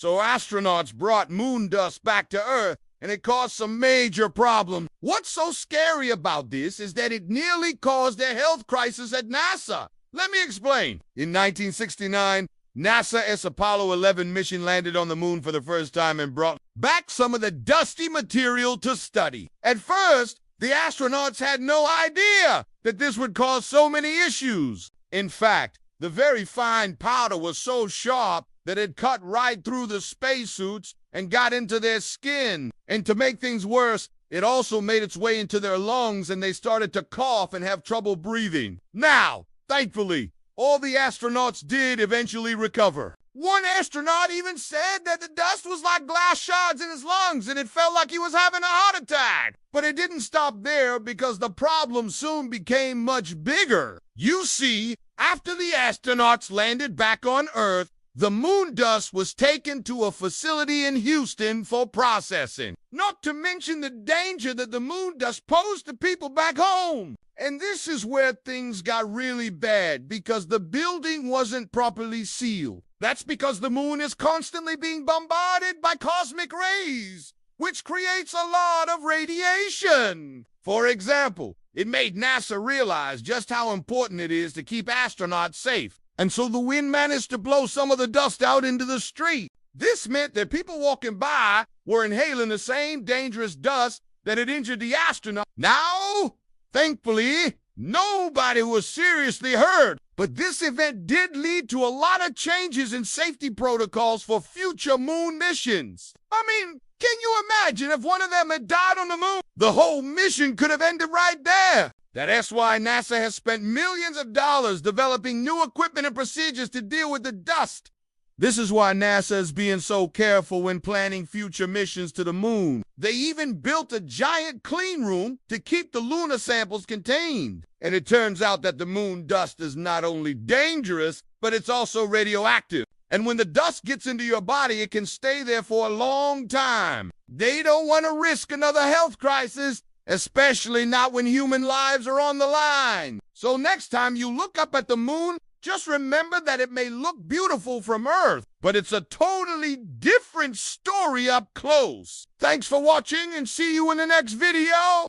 So astronauts brought moon dust back to Earth, and it caused some major problems. What's so scary about this is that it nearly caused a health crisis at NASA. Let me explain. In 1969, NASA's Apollo 11 mission landed on the moon for the first time and brought back some of the dusty material to study. At first, the astronauts had no idea that this would cause so many issues. In fact, the very fine powder was so sharp that it cut right through the spacesuits and got into their skin. And to make things worse, it also made its way into their lungs and they started to cough and have trouble breathing. Now, thankfully, all the astronauts did eventually recover. One astronaut even said that the dust was like glass shards in his lungs and it felt like he was having a heart attack. But it didn't stop there because the problem soon became much bigger. You see, after the astronauts landed back on Earth, the moon dust was taken to a facility in Houston for processing. Not to mention the danger that the moon dust posed to people back home. And this is where things got really bad because the building wasn't properly sealed. That's because the moon is constantly being bombarded by cosmic rays, which creates a lot of radiation. For example, it made NASA realize just how important it is to keep astronauts safe. And so the wind managed to blow some of the dust out into the street. This meant that people walking by were inhaling the same dangerous dust that had injured the astronaut. Now, thankfully, nobody was seriously hurt. But this event did lead to a lot of changes in safety protocols for future moon missions. I mean, can you imagine if one of them had died on the moon? The whole mission could have ended right there. That's why NASA has spent millions of dollars developing new equipment and procedures to deal with the dust. This is why NASA is being so careful when planning future missions to the moon. They even built a giant clean room to keep the lunar samples contained. And it turns out that the moon dust is not only dangerous, but it's also radioactive. And when the dust gets into your body, it can stay there for a long time. They don't want to risk another health crisis, especially not when human lives are on the line. So next time you look up at the moon, just remember that it may look beautiful from Earth, but it's a totally different story up close. Thanks for watching and see you in the next video.